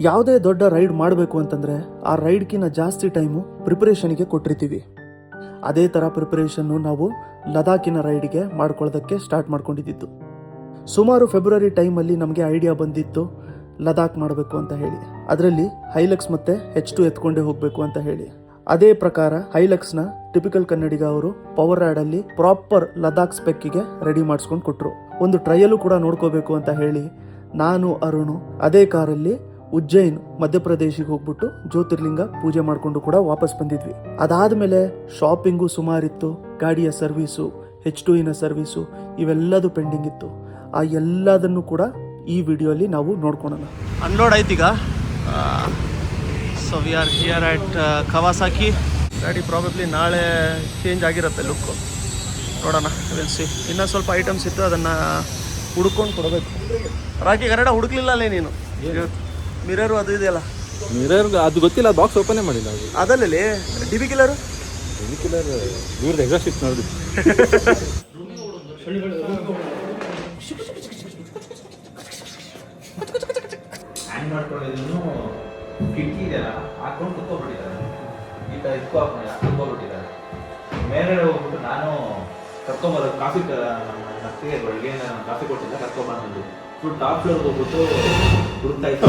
ಯಾವುದೇ ದೊಡ್ಡ ರೈಡ್ ಮಾಡಬೇಕು ಅಂತಂದರೆ ಆ ರೈಡ್ಗಿಂತ ಜಾಸ್ತಿ ಟೈಮು ಪ್ರಿಪರೇಷನ್ಗೆ ಕೊಟ್ಟಿರ್ತೀವಿ. ಅದೇ ಥರ ಪ್ರಿಪರೇಷನ್ನು ನಾವು ಲದಾಖಿನ ರೈಡ್ಗೆ ಮಾಡ್ಕೊಳ್ಳೋದಕ್ಕೆ ಸ್ಟಾರ್ಟ್ ಮಾಡ್ಕೊಂಡಿದ್ದು. ಸುಮಾರು ಫೆಬ್ರವರಿ ಟೈಮಲ್ಲಿ ನಮಗೆ ಐಡಿಯಾ ಬಂದಿತ್ತು ಲದಾಖ್ ಮಾಡಬೇಕು ಅಂತ ಹೇಳಿ. ಅದರಲ್ಲಿ ಹೈಲಕ್ಸ್ ಮತ್ತು H2 ಎತ್ಕೊಂಡೇ ಹೋಗಬೇಕು ಅಂತ ಹೇಳಿ. ಅದೇ ಪ್ರಕಾರ ಹೈಲಕ್ಸ್ನ ಟಿಪಿಕಲ್ ಕನ್ನಡಿಗ ಅವರು ಪವರ್ ರ್ಯಾಡಲ್ಲಿ ಪ್ರಾಪರ್ ಲದಾಖ್ ಸ್ಪೆಕ್ಕಿಗೆ ರೆಡಿ ಮಾಡಿಸ್ಕೊಂಡು ಕೊಟ್ಟರು. ಒಂದು ಟ್ರಯಲು ಕೂಡ ನೋಡ್ಕೋಬೇಕು ಅಂತ ಹೇಳಿ ನಾನು ಅರುಣು ಅದೇ ಕಾರಲ್ಲಿ ಉಜ್ಜೈನ್ ಮಧ್ಯಪ್ರದೇಶಿಗೆ ಹೋಗ್ಬಿಟ್ಟು ಜ್ಯೋತಿರ್ಲಿಂಗ ಪೂಜೆ ಮಾಡಿಕೊಂಡು ಕೂಡ ವಾಪಸ್ ಬಂದಿದ್ವಿ. ಅದಾದಮೇಲೆ ಶಾಪಿಂಗು ಸುಮಾರಿತ್ತು, ಗಾಡಿಯ ಸರ್ವೀಸು, H2 ಸರ್ವೀಸು ಇವೆಲ್ಲದು ಪೆಂಡಿಂಗ್ ಇತ್ತು. ಆ ಎಲ್ಲದನ್ನು ಕೂಡ ಈ ವಿಡಿಯೋಲಿ ನಾವು ನೋಡ್ಕೊಳ್ಳೋಣ. ಅನ್ಲೋಡ್ ಆಯ್ತೀಗ. So we are here at Kawasaki. ಗಾಡಿ ಪ್ರಾಬಬ್ಲಿ ನಾಳೆ ಚೇಂಜ್ ಆಗಿರುತ್ತೆ ಲುಕ್ಕು, ನೋಡೋಣ. ಇನ್ನೂ ಸ್ವಲ್ಪ ಐಟಮ್ಸ್ ಇತ್ತು, ಅದನ್ನು ಹುಡ್ಕೊಂಡು ಕೊಡಬೇಕು. ರಾಕಿ ಕನ್ನಡ ಹುಡುಕ್ಲಿಲ್ಲ ಅಲ್ಲೇ ನೀನು? ಮಿರರು ಅದು ಇದೆಯಲ್ಲ, ಮಿರರ್ ಅದು ಗೊತ್ತಿಲ್ಲ, ಬಾಕ್ಸ್ ಓಪನೇ ಮಾಡಿಲ್ಲ. ಅದು ಅದಲ್ಲೇ ಡಿಬಿ ಕಿಲ್ಲರು ಇವ್ರದ್ದು ಎಕ್ಸಾಸ್ಟ್ ಇತ್ತು ನೋಡಿ. ಹ್ಯಾಂಗ್ ಮಾಡ್ಕೊಂಡಿದ್ದನ್ನು ಕಿಟಕಿ ಇದೆಯಲ್ಲ ಹಾಕೊಂಡು ಕುತ್ಕೊಬಿಟ್ಟಿದ್ದಾರೆ. ಈ ಥರ ಕುತ್ಕೊಬಿಟ್ಟಿದ್ದಾರೆ. ಮೇಲ್ಗಡೆ ಹೋಗ್ಬಿಟ್ಟು ನಾನು ಕರ್ಕೊಂಬರೋದು ಕಾಫಿ, ನಮ್ಮ ನತ್ತಿಗೆ ಬೆಳಗ್ಗೆ ನಾನು ಕಾಫಿ ಕೊಟ್ಟಿದ್ದೆ, ಕರ್ಕೊಂಬಂದು ಫುಲ್ ಟಾಪ್ ಫ್ಲೋರ್ಗೆ ಹೋಗ್ಬಿಟ್ಟು ಹುಡುಕ್ತಾ ಇತ್ತು.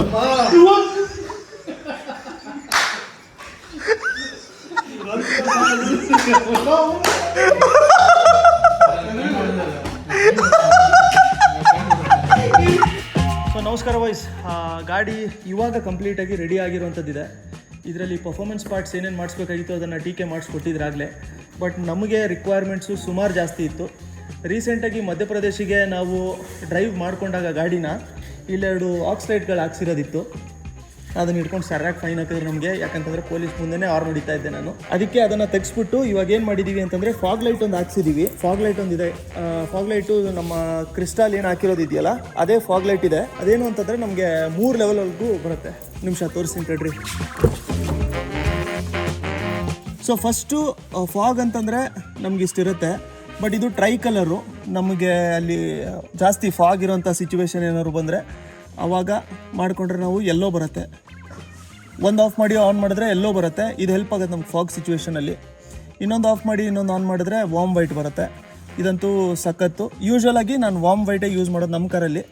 ಸೊ ನಮಸ್ಕಾರ ವಾಯ್ಸ್. ಗಾಡಿ ಇವಾಗ ಕಂಪ್ಲೀಟಾಗಿ ರೆಡಿ ಆಗಿರುವಂಥದ್ದಿದೆ. ಇದರಲ್ಲಿ ಪರ್ಫಾರ್ಮೆನ್ಸ್ ಪಾರ್ಟ್ಸ್ ಏನೇನು ಮಾಡಿಸ್ಬೇಕಾಗಿತ್ತು ಅದನ್ನು ಟೀಕೆ ಮಾಡಿಸ್ಕೊಟ್ಟಿದ್ರಾಗಲೇ. ಬಟ್ ನಮಗೆ ರಿಕ್ವೈರ್ಮೆಂಟ್ಸು ಸುಮಾರು ಜಾಸ್ತಿ ಇತ್ತು. ರೀಸೆಂಟಾಗಿ ಮಧ್ಯಪ್ರದೇಶಿಗೆ ನಾವು ಡ್ರೈವ್ ಮಾಡ್ಕೊಂಡಾಗ ಗಾಡಿನ ಇಲ್ಲೆರಡು ಆಕ್ಸ್ಲೈಟ್ಗಳು ಹಾಕ್ಸಿರೋದಿತ್ತು. ಅದನ್ನು ಇಟ್ಕೊಂಡು ಸರಿಯಾಗಿ ಫೈನ್ ಹಾಕಿದ್ರು ನಮಗೆ, ಯಾಕಂತಂದರೆ ಪೊಲೀಸ್ ಮುಂದೆನೇ ಆರ್ ಹೊಡಿತಾ ಇದ್ದೆ ನಾನು. ಅದಕ್ಕೆ ಅದನ್ನು ತೆಗೆಸ್ಬಿಟ್ಟು ಇವಾಗ ಏನು ಮಾಡಿದ್ದೀವಿ ಅಂತಂದರೆ ಫಾಗ್ ಲೈಟ್ ಒಂದು ಹಾಕ್ಸಿದ್ದೀವಿ. ಫಾಗ್ ಲೈಟ್ ಒಂದಿದೆ. ಫಾಗ್ ಲೈಟು ನಮ್ಮ ಕ್ರಿಸ್ಟಾಲ್ ಏನು ಹಾಕಿರೋದಿದೆಯಲ್ಲ ಅದೇ ಫಾಗ್ ಲೈಟ್ ಇದೆ. ಅದೇನು ಅಂತಂದರೆ ನಮಗೆ 3 ಲೆವೆಲ್ವರೆಗೂ ಬರುತ್ತೆ. ನಿಮಿಷ ತೋರಿಸ್ತೀನಿ ತಡ್ರಿ. ಸೊ ಫಸ್ಟು ಫಾಗ್ ಅಂತಂದರೆ ನಮ್ಗೆ ಇಷ್ಟಿರುತ್ತೆ. ಬಟ್ ಇದು ಟ್ರೈ ಕಲರು. ನಮಗೆ ಅಲ್ಲಿ ಜಾಸ್ತಿ ಫಾಗ್ ಇರೋಂಥ ಸಿಚುವೇಶನ್ ಏನಾದ್ರು ಬಂದರೆ ಆವಾಗ ಮಾಡಿಕೊಂಡ್ರೆ ನಾವು ಎಲ್ಲೋ ಬರುತ್ತೆ. ಒಂದು ಆಫ್ ಮಾಡಿ ಆನ್ ಮಾಡಿದ್ರೆ ಎಲ್ಲೋ ಬರುತ್ತೆ. ಇದು ಹೆಲ್ಪ್ ಆಗುತ್ತೆ ನಮ್ಗೆ ಫಾಗ್ ಸಿಚುವೇಷನಲ್ಲಿ. ಇನ್ನೊಂದು ಆಫ್ ಮಾಡಿ ಇನ್ನೊಂದು ಆನ್ ಮಾಡಿದ್ರೆ ವಾರ್ಮ್ ವೈಟ್ ಬರುತ್ತೆ. ಇದಂತೂ ಸಖತ್ತು. ಯೂಶ್ವಲಾಗಿ ನಾನು ವಾರ್ಮ್ ವೈಟೇ ಯೂಸ್ ಮಾಡೋದು ನಮ್ಮ ಕಾರಲ್ಲಿ.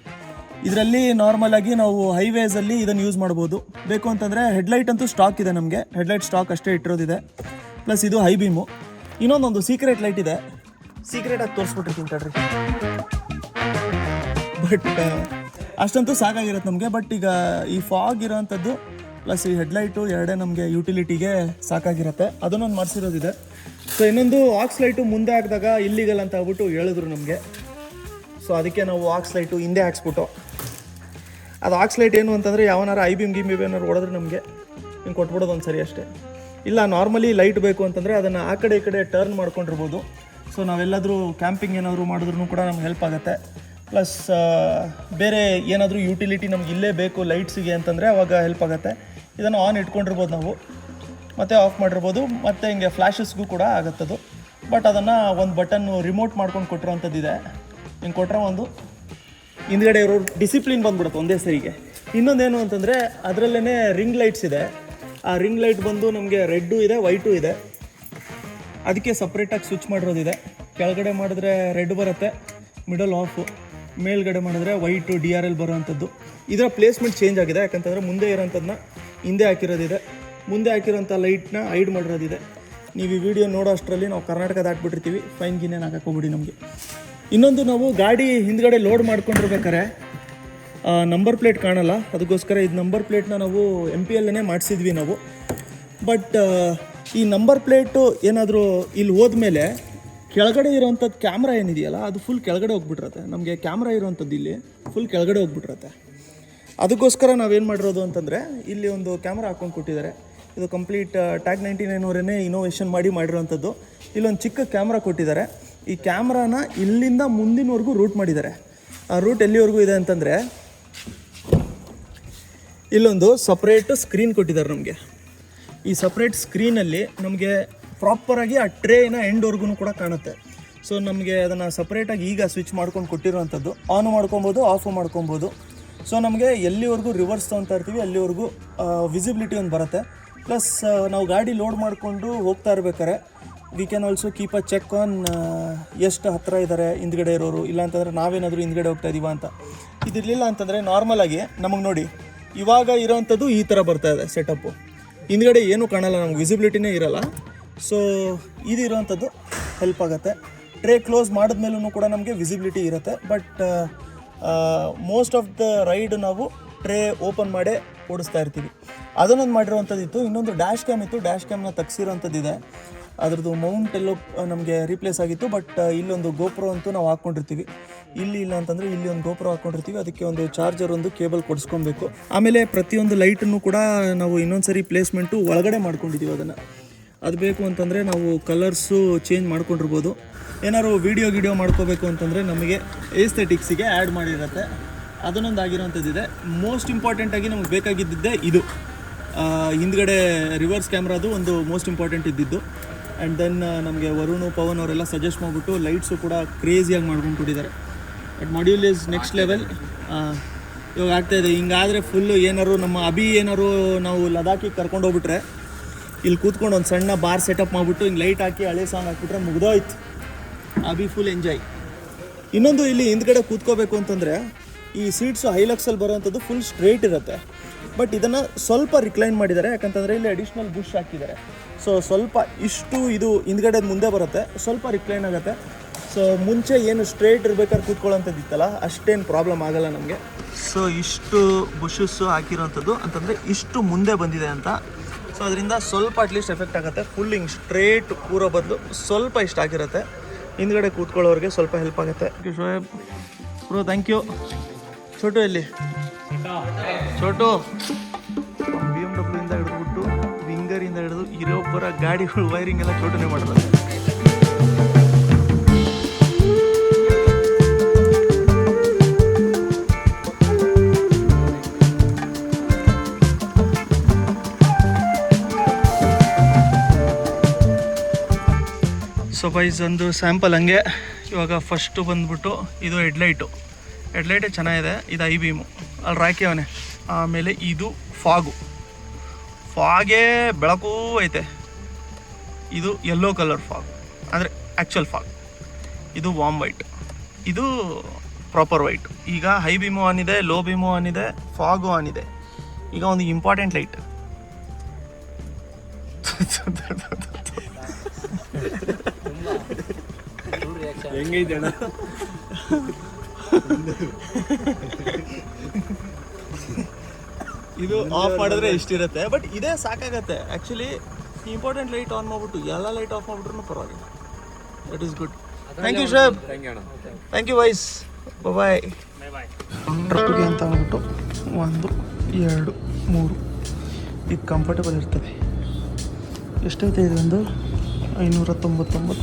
ಇದರಲ್ಲಿ ನಾರ್ಮಲಾಗಿ ನಾವು ಹೈವೇಸಲ್ಲಿ ಇದನ್ನು ಯೂಸ್ ಮಾಡ್ಬೋದು. ಬೇಕು ಅಂತಂದರೆ ಹೆಡ್ಲೈಟ್ ಅಂತೂ ಸ್ಟಾಕ್ ಇದೆ ನಮಗೆ. ಹೆಡ್ಲೈಟ್ ಸ್ಟಾಕ್ ಅಷ್ಟೇ ಇಟ್ಟಿರೋದಿದೆ. ಪ್ಲಸ್ ಇದು ಹೈ ಬೀಮು. ಇನ್ನೊಂದೊಂದು ಸೀಕ್ರೆಟ್ ಲೈಟ್ ಇದೆ, ಸೀಕ್ರೆಟಾಗಿ ತೋರಿಸ್ಬಿಟ್ಟಿರ್ತೀನಿ ತಡ್ರಿ. ಬಟ್ ಅಷ್ಟಂತೂ ಸಾಕಾಗಿರುತ್ತೆ ನಮಗೆ. ಬಟ್ ಈಗ ಈ ಫಾಗ್ ಇರೋವಂಥದ್ದು ಪ್ಲಸ್ ಈ ಹೆಡ್ಲೈಟು ಎರಡೇ ನಮಗೆ ಯುಟಿಲಿಟಿಗೆ ಸಾಕಾಗಿರುತ್ತೆ. ಅದನ್ನೊಂದು ಮಾಡಿಸಿರೋದಿದೆ. ಸೊ ಇನ್ನೊಂದು ಆಕ್ಸ್ ಲೈಟು ಮುಂದೆ ಹಾಕಿದಾಗ ಇಲ್ಲಿಗಲ್ ಅಂತ ಹೇಳ್ಬಿಟ್ಟು ಹೇಳಿದ್ರು ನಮಗೆ. ಸೊ ಅದಕ್ಕೆ ನಾವು ಆಕ್ಸ್ ಲೈಟು ಹಿಂದೆ ಹಾಕ್ಸ್ಬಿಟ್ಟು, ಅದು ಆಕ್ಸ್ ಲೈಟ್ ಏನು ಅಂತಂದರೆ ಯಾವನಾರು ಐ ಬೀಮ್ ಏನಾರು ಹೊಡೆದ್ರೆ ನಮಗೆ ಹಿಂಗೆ ಕೊಟ್ಬಿಡೋದು ಒಂದು ಸರಿ ಅಷ್ಟೇ. ಇಲ್ಲ ನಾರ್ಮಲಿ ಲೈಟ್ ಬೇಕು ಅಂತಂದರೆ ಅದನ್ನು ಆ ಕಡೆ ಈ ಕಡೆ ಟರ್ನ್ ಮಾಡ್ಕೊಂಡಿರ್ಬೋದು. ಸೊ ನಾವೆಲ್ಲಾದರೂ ಕ್ಯಾಂಪಿಂಗ್ ಏನಾದರೂ ಮಾಡಿದ್ರೂ ಕೂಡ ನಮ್ಗೆ ಹೆಲ್ಪ್ ಆಗುತ್ತೆ. ಪ್ಲಸ್ ಬೇರೆ ಏನಾದರೂ ಯುಟಿಲಿಟಿ ನಮ್ಗೆ ಇಲ್ಲೇ ಬೇಕು ಲೈಟ್ಸಿಗೆ ಅಂತಂದರೆ ಅವಾಗ ಹೆಲ್ಪ್ ಆಗುತ್ತೆ. ಇದನ್ನು ಆನ್ ಇಟ್ಕೊಂಡಿರ್ಬೋದು ನಾವು, ಮತ್ತು ಆಫ್ ಮಾಡಿರ್ಬೋದು, ಮತ್ತು ಹಿಂಗೆ ಫ್ಲ್ಯಾಶಸ್ಗೂ ಕೂಡ ಆಗುತ್ತದು. ಬಟ್ ಅದನ್ನು ಒಂದು ಬಟನ್ನು ರಿಮೋಟ್ ಮಾಡ್ಕೊಂಡು ಕೊಟ್ಟಿರೋವಂಥದ್ದಿದೆ. ಹಿಂಗೆ ಕೊಟ್ಟರೆ ಒಂದು ಹಿಂದ್ಗಡೆ ಇರೋ ಡಿಸಿಪ್ಲಿನ್ ಬಂದ್ಬಿಡುತ್ತೆ ಒಂದೇ ಸರಿಗೆ. ಇನ್ನೊಂದೇನು ಅಂತಂದರೆ ಅದರಲ್ಲೇ ರಿಂಗ್ ಲೈಟ್ಸ್ ಇದೆ. ಆ ರಿಂಗ್ ಲೈಟ್ ಬಂದು ನಮಗೆ ರೆಡ್ಡು ಇದೆ, ವೈಟು ಇದೆ. ಅದಕ್ಕೆ ಸಪ್ರೇಟಾಗಿ ಸ್ವಿಚ್ ಮಾಡಿರೋದಿದೆ. ಕೆಳಗಡೆ ಮಾಡಿದ್ರೆ ರೆಡ್ ಬರುತ್ತೆ, ಮಿಡಲ್ ಆಫು. ಮೇಲ್ಗಡೆ ಮಾಡಿದ್ರೆ ವೈಟು DRL ಬರೋವಂಥದ್ದು. ಇದರ ಪ್ಲೇಸ್ಮೆಂಟ್ ಚೇಂಜ್ ಆಗಿದೆ, ಯಾಕಂತಂದರೆ ಮುಂದೆ ಇರೋಂಥದ್ದನ್ನ ಹಿಂದೆ ಹಾಕಿರೋದಿದೆ, ಮುಂದೆ ಹಾಕಿರೋಂಥ ಲೈಟ್ನ ಹೈಡ್ ಮಾಡಿರೋದಿದೆ. ನೀವು ಈ ವಿಡಿಯೋ ನೋಡೋ ಅಷ್ಟರಲ್ಲಿ ನಾವು ಕರ್ನಾಟಕ ದಾಟ್ಬಿಟ್ಟಿರ್ತೀವಿ. ಫೈನ್ ಗಿನ್ನೇನು ಹಾಕೋಬಿಡಿ ನಮಗೆ. ಇನ್ನೊಂದು, ನಾವು ಗಾಡಿ ಹಿಂದ್ಗಡೆ ಲೋಡ್ ಮಾಡ್ಕೊಂಡಿರ್ಬೇಕಾರೆ ನಂಬರ್ ಪ್ಲೇಟ್ ಕಾಣಲ್ಲ. ಅದಕ್ಕೋಸ್ಕರ ಇದು ನಂಬರ್ ಪ್ಲೇಟ್ನ ನಾವು MPLನೇ ಮಾಡಿಸಿದ್ವಿ ನಾವು. ಬಟ್ ಈ ನಂಬರ್ ಪ್ಲೇಟು ಏನಾದರೂ ಇಲ್ಲಿ ಹೋದ್ಮೇಲೆ ಕೆಳಗಡೆ ಇರೋವಂಥದ್ದು ಕ್ಯಾಮ್ರಾ ಏನಿದೆಯಲ್ಲ ಅದು ಫುಲ್ ಕೆಳಗಡೆ ಹೋಗ್ಬಿಟ್ಟಿರತ್ತೆ. ನಮಗೆ ಕ್ಯಾಮ್ರಾ ಇರೋವಂಥದ್ದು ಇಲ್ಲಿ ಫುಲ್ ಕೆಳಗಡೆ ಹೋಗ್ಬಿಟ್ಟಿರತ್ತೆ. ಅದಕ್ಕೋಸ್ಕರ ನಾವೇನು ಮಾಡಿರೋದು ಅಂತಂದರೆ ಇಲ್ಲಿ ಒಂದು ಕ್ಯಾಮ್ರಾ ಹಾಕ್ಕೊಂಡು ಕೊಟ್ಟಿದ್ದಾರೆ. ಇದು ಕಂಪ್ಲೀಟ್ ಟ್ಯಾಗ್ 99 ಅವರೇ ಇನೋವೇಷನ್ ಮಾಡಿರೋವಂಥದ್ದು. ಇಲ್ಲೊಂದು ಚಿಕ್ಕ ಕ್ಯಾಮ್ರಾ ಕೊಟ್ಟಿದ್ದಾರೆ. ಈ ಕ್ಯಾಮ್ರಾನ ಇಲ್ಲಿಂದ ಮುಂದಿನವರೆಗೂ ರೂಟ್ ಮಾಡಿದ್ದಾರೆ. ಆ ರೂಟ್ ಎಲ್ಲಿವರೆಗೂ ಇದೆ ಅಂತಂದರೆ ಇಲ್ಲೊಂದು ಸಪ್ರೇಟ್ ಸ್ಕ್ರೀನ್ ಕೊಟ್ಟಿದ್ದಾರೆ ನಮಗೆ. ಈ ಸಪ್ರೇಟ್ ಸ್ಕ್ರೀನಲ್ಲಿ ನಮಗೆ ಪ್ರಾಪರಾಗಿ ಆ ಟ್ರೇನ ಎಂಡ್ವರೆಗೂ ಕೂಡ ಕಾಣುತ್ತೆ. ಸೊ ನಮಗೆ ಅದನ್ನು ಸಪ್ರೇಟಾಗಿ ಈಗ ಸ್ವಿಚ್ ಮಾಡ್ಕೊಂಡು ಕೊಟ್ಟಿರೋವಂಥದ್ದು. ಆನ್ ಮಾಡ್ಕೊಬೋದು, ಆಫು ಮಾಡ್ಕೊಬೋದು. ಸೊ ನಮಗೆ ಎಲ್ಲಿವರೆಗೂ ರಿವರ್ಸ್ ತೊಗೊತಾ ಇರ್ತೀವಿ ಅಲ್ಲಿವರೆಗೂ ವಿಸಿಬಿಲಿಟಿ ಒಂದು ಬರುತ್ತೆ. ಪ್ಲಸ್ ನಾವು ಗಾಡಿ ಲೋಡ್ ಮಾಡಿಕೊಂಡು ಹೋಗ್ತಾ ಇರ್ಬೇಕಾರೆ we can also keep a check on ಎಷ್ಟು ಹತ್ತಿರ ಇದ್ದಾರೆ ಹಿಂದ್ಗಡೆ ಇರೋರು, ಇಲ್ಲಾಂತಂದರೆ ನಾವೇನಾದರೂ ಹಿಂದ್ಗಡೆ ಹೋಗ್ತಾ ಇದೀವ ಅಂತ. ಇದಿರಲಿಲ್ಲ ಅಂತಂದರೆ ನಾರ್ಮಲಾಗಿ ನಮಗೆ ನೋಡಿ ಇವಾಗ ಇರೋವಂಥದ್ದು ಈ ಥರ ಬರ್ತಾ ಇದೆ ಸೆಟಪ್ಪು, ಹಿಂದ್ಗಡೆ ಏನೂ ಕಾಣಲ್ಲ, ನಮ್ಗೆ ವಿಸಿಬಿಲಿಟಿನೇ ಇರೋಲ್ಲ. ಸೊ ಇದಿರೋವಂಥದ್ದು ಹೆಲ್ಪ್ ಆಗುತ್ತೆ. ಟ್ರೇ ಕ್ಲೋಸ್ ಮಾಡಿದ್ಮೇಲೂ ಕೂಡ ನಮಗೆ ವಿಸಿಬಿಲಿಟಿ ಇರುತ್ತೆ. But most of the ride ನಾವು ಟ್ರೇ ಓಪನ್ ಮಾಡೇ ಓಡಿಸ್ತಾ ಇರ್ತೀವಿ. ಅದನ್ನೊಂದು ಮಾಡಿರೋವಂಥದ್ದಿತ್ತು. ಇನ್ನೊಂದು ಡ್ಯಾಶ್ ಕ್ಯಾಮ್ ಇತ್ತು, ಡ್ಯಾಶ್ ಕ್ಯಾಮ್ನ ತೆಗ್ಸಿರೋವಂಥದ್ದಿದೆ. ಅದ್ರದ್ದು ಮೌಂಟ್ ಎಲ್ಲೋ ನಮಗೆ ರೀಪ್ಲೇಸ್ ಆಗಿತ್ತು. ಬಟ್ ಇಲ್ಲೊಂದು ಗೋಪ್ರೋ ಅಂತೂ ನಾವು ಹಾಕ್ಕೊಂಡಿರ್ತೀವಿ. ಇಲ್ಲಿ ಇಲ್ಲ ಅಂತಂದರೆ ಇಲ್ಲಿ ಒಂದು ಗೋಪ್ರೋ ಹಾಕ್ಕೊಂಡಿರ್ತೀವಿ. ಅದಕ್ಕೆ ಒಂದು ಚಾರ್ಜರ್, ಒಂದು ಕೇಬಲ್ ಕೊಡಿಸ್ಕೊಬೇಕು. ಆಮೇಲೆ ಪ್ರತಿಯೊಂದು ಲೈಟನ್ನು ಕೂಡ ನಾವು ಇನ್ನೊಂದು ಸರಿ ಪ್ಲೇಸ್ಮೆಂಟು ಒಳಗಡೆ ಮಾಡ್ಕೊಂಡಿದ್ದೀವಿ. ಅದನ್ನು ಅದು ಬೇಕು ಅಂತಂದರೆ ನಾವು ಕಲರ್ಸು ಚೇಂಜ್ ಮಾಡ್ಕೊಂಡಿರ್ಬೋದು. ಏನಾದ್ರು ವೀಡಿಯೋ ಮಾಡ್ಕೋಬೇಕು ಅಂತಂದರೆ ನಮಗೆ ಏಸ್ಥೆಟಿಕ್ಸಿಗೆ ಆ್ಯಡ್ ಮಾಡಿರುತ್ತೆ. ಅದನ್ನೊಂದು ಆಗಿರೋವಂಥದ್ದಿದೆ. ಮೋಸ್ಟ್ ಇಂಪಾರ್ಟೆಂಟಾಗಿ ನಮಗೆ ಬೇಕಾಗಿದ್ದಿದ್ದೆ ಇದು, ಹಿಂದ್ಗಡೆ ರಿವರ್ಸ್ ಕ್ಯಾಮ್ರಾದು ಒಂದು ಮೋಸ್ಟ್ ಇಂಪಾರ್ಟೆಂಟ್ ಇದ್ದಿದ್ದು. ಆ್ಯಂಡ್ ದೆನ್ ನಮಗೆ ವರುಣ್ ಪವನ್ ಅವರೆಲ್ಲ ಸಜೆಸ್ಟ್ ಮಾಡಿಬಿಟ್ಟು ಲೈಟ್ಸು ಕೂಡ ಕ್ರೇಜಿಯಾಗಿ ಮಾಡ್ಕೊಂಡು ಕೊಟ್ಟಿದ್ದಾರೆ. But module is next level. ಇವಾಗ ಆಗ್ತಾಯಿದೆ. ಹಿಂಗಾದರೆ ಫುಲ್ಲು ಏನಾರು ನಮ್ಮ ಅಭಿ ಏನಾರು ನಾವು ಲದಾಖಿಗೆ ಕರ್ಕೊಂಡು ಹೋಗ್ಬಿಟ್ರೆ ಇಲ್ಲಿ ಕೂತ್ಕೊಂಡು ಒಂದು ಸಣ್ಣ ಬಾರ್ ಸೆಟಪ್ ಮಾಡಿಬಿಟ್ಟು ಹಿಂಗೆ ಲೈಟ್ ಹಾಕಿ ಹಳೆ ಸಾಂಗ್ ಹಾಕ್ಬಿಟ್ರೆ ಮುಗ್ದೋಯ್ತು. Abhi full enjoy. ಇನ್ನೊಂದು ಇಲ್ಲಿ ಹಿಂದ್ಗಡೆ ಕೂತ್ಕೋಬೇಕು ಅಂತಂದರೆ ಈ ಸೀಟ್ಸು ಹೈಲಕ್ಸಲ್ಲಿ ಬರೋವಂಥದ್ದು ಫುಲ್ ಸ್ಟ್ರೇಟ್ ಇರುತ್ತೆ. ಬಟ್ ಇದನ್ನು ಸ್ವಲ್ಪ ರಿಕ್ಲೈನ್ ಮಾಡಿದ್ದಾರೆ, ಯಾಕಂತಂದರೆ ಇಲ್ಲಿ ಅಡಿಷ್ನಲ್ ಬುಷ್ ಹಾಕಿದ್ದಾರೆ. ಸೊ ಸ್ವಲ್ಪ ಇಷ್ಟು ಇದು ಹಿಂದ್ಗಡೆ ಮುಂದೆ ಬರುತ್ತೆ, ಸ್ವಲ್ಪ ರಿಕ್ಲೈನ್ ಆಗುತ್ತೆ. ಸೊ ಮುಂಚೆ ಏನು ಸ್ಟ್ರೇಟ್ ಇರ್ಬೇಕಾದ್ರೆ ಕೂತ್ಕೊಳ್ಳೋಂಥದ್ದಿತ್ತಲ್ಲ ಅಷ್ಟೇನು ಪ್ರಾಬ್ಲಮ್ ಆಗಲ್ಲ ನಮಗೆ. ಸೊ ಇಷ್ಟು ಬುಷಸ್ಸು ಹಾಕಿರೋವಂಥದ್ದು ಅಂತಂದರೆ ಇಷ್ಟು ಮುಂದೆ ಬಂದಿದೆ ಅಂತ. ಸೊ ಅದರಿಂದ ಸ್ವಲ್ಪ ಅಟ್ಲೀಸ್ಟ್ ಎಫೆಕ್ಟ್ ಆಗುತ್ತೆ. ಫುಲ್ ಹಿಂಗೆ ಸ್ಟ್ರೇಟ್ ಕೂರೋ ಬದಲು ಸ್ವಲ್ಪ ಇಷ್ಟ ಆಗಿರುತ್ತೆ. ಹಿಂದ್ಗಡೆ ಕೂತ್ಕೊಳ್ಳೋರಿಗೆ ಸ್ವಲ್ಪ ಹೆಲ್ಪ್ ಆಗುತ್ತೆ. Shoaib bro, thank you. Chotu ಎಲ್ಲಿ? ಚೋಟು BMW ಇಂದ ಹಿಡಿದ್ಬಿಟ್ಟು ವಿಂಗರಿಂದ ಹಿಡಿದು ಇರೋಬ್ಬರ ಗಾಡಿಗಳು ವೈರಿಂಗ್ ಎಲ್ಲ ಚೋಟುನೇ ಮಾಡೋದು. ಸೊ ಗೈಸ್, ಒಂದು ಸ್ಯಾಂಪಲ್ ಹಂಗೆ. ಇವಾಗ ಫಸ್ಟು ಬಂದ್ಬಿಟ್ಟು ಇದು ಹೆಡ್ಲೈಟೇ ಚೆನ್ನಾಗಿದೆ. ಇದು ಐ ಬೀಮು ಅಲ್ಲಿ ರಾಕಿಯವನೇ. ಆಮೇಲೆ ಇದು ಫಾಗೇ ಬೆಳಕೂ ಐತೆ. ಇದು ಯೆಲ್ಲೋ ಕಲರ್ ಫಾಗ್, ಅಂದರೆ ಆ್ಯಕ್ಚುಯಲ್ ಫಾಗ್. ಇದು ವಾಮ್ ವೈಟ್, ಇದು ಪ್ರಾಪರ್ ವೈಟ್. ಈಗ ಹೈ ಬೀಮು ಆನ್ ಇದೆ, ಲೋ ಬೀಮು ಆನ್ ಇದೆ, ಫಾಗು ಆನ್ ಇದೆ. ಈಗ ಒಂದು ಇಂಪಾರ್ಟೆಂಟ್ ಲೈಟ್, ಹೆಂಗೈತೆ ಅಣ್ಣ? ಇದು ಆಫ್ ಮಾಡಿದ್ರೆ ಇಷ್ಟಿರುತ್ತೆ. ಬಟ್ ಇದೇ ಸಾಕಾಗತ್ತೆ ಆ್ಯಕ್ಚುಲಿ. ಇಂಪಾರ್ಟೆಂಟ್ ಲೈಟ್ ಆನ್ ಮಾಡಿಬಿಟ್ಟು ಎಲ್ಲ ಲೈಟ್ ಆಫ್ ಮಾಡಿಬಿಟ್ರೂ ಪರವಾಗಿಲ್ಲ. That is good. Thank you ಶೇಬ್. ಥ್ಯಾಂಕ್ ಯು ವೈಸ್. ಬಾಯ್. ಟ್ರಕ್ಗೆ ಅಂತ ಅಂದ್ಬಿಟ್ಟು 1 2 3 ಇದು ಕಂಫರ್ಟಬಲ್ ಇರ್ತದೆ. ಎಷ್ಟೈತೆ ಇದು? ಒಂದು 599.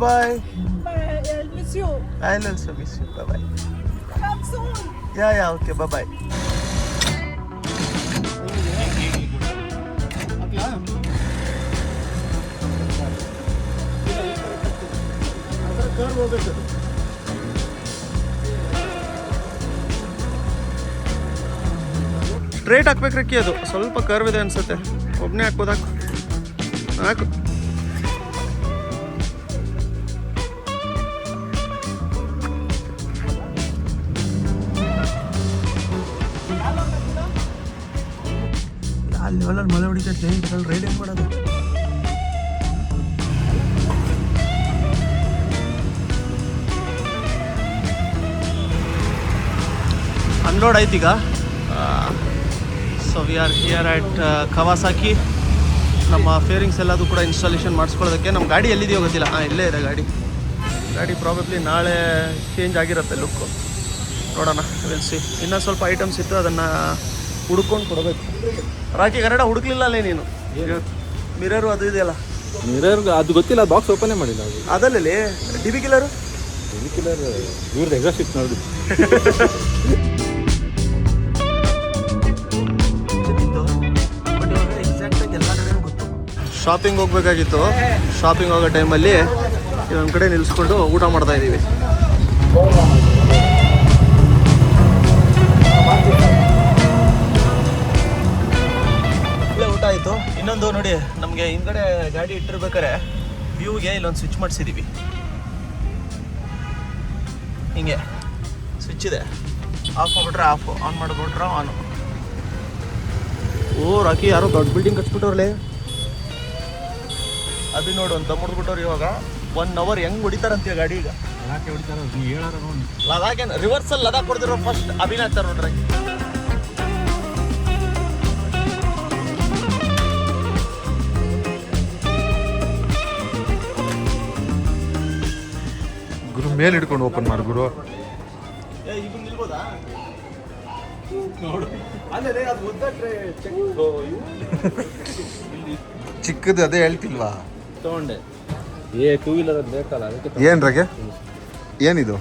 ಬಾಯ್. I'll miss you. I'll also miss you. Bye. Come soon. Yeah, okay, bye. Straight ಹಾಕ್ಬೇಕು ರಕ್ಕಿ. ಅದು ಸ್ವಲ್ಪ ಕರ್ವ್ ಇದೆ ಅನ್ಸುತ್ತೆ. ಒಬ್ಬನೇ ಹಾಕ್ಬೋದು. ಹಾಕು. ಅಲ್ಲಿ ಲೆವೆಲಲ್ಲಿ ಮಳೆ ಹೊಡಿತೈತೆ. ಇದ್ರಲ್ಲಿ ರೈಡ್ ಹೆಂಗೆ ಮಾಡೋದು? ಅನ್ಲೋಡ್ ಆಯ್ತೀಗ. So we are here at Kawasaki. ನಮ್ಮ ಫೇರಿಂಗ್ಸ್ ಎಲ್ಲದು ಕೂಡ ಇನ್ಸ್ಟಾಲೇಷನ್ ಮಾಡಿಸ್ಕೊಳ್ಳೋದಕ್ಕೆ. ನಮ್ಮ ಗಾಡಿ ಎಲ್ಲಿದೆಯೋ ಗೊತ್ತಿಲ್ಲ. ಇಲ್ಲೇ ಇದೆ ಗಾಡಿ ಪ್ರಾಬಬ್ಲಿ ನಾಳೆ ಚೇಂಜ್ ಆಗಿರುತ್ತೆ ಲುಕ್ಕು. ನೋಡೋಣ, ಸಿ. ಇನ್ನೂ ಸ್ವಲ್ಪ ಐಟಮ್ಸ್ ಇತ್ತು, ಅದನ್ನು ಹುಡ್ಕೊಂಡು ಕೊಡಬೇಕು. ರಾಕಿ ಕನ್ನಡ ಹುಡುಕ್ಲಿಲ್ಲ ಅಲ್ಲೇ ನೀನು? ಮಿರರು ಅದು ಇದೆಯಲ್ಲ, ಮಿರರ್ ಅದು ಗೊತ್ತಿಲ್ಲ. ಬಾಕ್ಸ್ ಓಪನೇ ಮಾಡಿಲ್ಲ ಅದು. ಅದರಲ್ಲಿ ಡಿಬಿ ಕಿಲ್ಲರ್ ಇವ್ರದ್ದು ಎಕ್ಸಾಸ್ಟ್ ಇತ್ತು ನೋಡಿದ್ದು. ಶಾಪಿಂಗ್ ಹೋಗ್ಬೇಕಾಗಿತ್ತು. ಶಾಪಿಂಗ್ ಹೋಗೋ ಟೈಮಲ್ಲಿ ಇದೊಂದು ಕಡೆ ನಿಲ್ಲಿಸ್ಕೊಂಡು ಊಟ ಮಾಡ್ತಾ ಇದ್ದೀವಿ. ನೋಡಿ ನಮಗೆ ಹಿಂದ್ಗಡೆ ಗಾಡಿ ಇಟ್ಟಿರ್ಬೇಕಾರೆ ವ್ಯೂಗೆ ಇಲ್ಲೊಂದು ಸ್ವಿಚ್ ಮಾಡಿಸಿದ್ದೀವಿ. ಹಿಂಗೆ ಸ್ವಿಚ್ ಇದೆ, ಆಫ್ ಮಾಡಿಬಿಟ್ರೆ ಆಫು, ಆನ್ ಮಾಡಿಬಿಟ್ರೆ ಆನು. ಓ ರಾಕಿ ಯಾರೋ ದೊಡ್ಡ ಬಿಲ್ಡಿಂಗ್ ಕಟ್ಸ್ಬಿಟ್ಟವ್ರಲ್ಲೇ. ಅದು ನೋಡು ಅಂತ ಮುಡ್ಬಿಟ್ಟವ್ರು. ಇವಾಗ 1 hour ಹೆಂಗ್ ಹೊಡಿತಾರಂತೀಯ ಗಾಡಿ ಈಗ. ಯಾಕೆ ಹೊಡಿತಾರ ನೀ ಹೇಳಾರ ನೋಡಿ. ಲದಾಖ್ ಏನು ರಿವರ್ಸಲ್ಲಿ ಲದಾಖ್ ಕೊಡ್ತಿರೋ ಫಸ್ಟ್ ಅಭಿನಂತರ ನೋಡ್ರಿ. ಗುರು ಮೇಲೆ ಹಿಡ್ಕೊಂಡು ಓಪನ್ ಮಾಡು ಗುರು. ಇವ್ರು ನಿಲ್ಬೋದಾ ನೋಡು. ಅಲ್ಲೇ ಅದು ಉದ್ದಟ್ರೆ ಚಿಕ್ಕದು ಅದೇ ಹೇಳ್ತಿಲ್ವಾ? ತಗೊಂಡೆ. ಟೂ ವೀಲರ್ ಅದು ಬೇಕಲ್ಲ ಅದಕ್ಕೆ ಏನ್ ರಗೆ ಏನಿದು?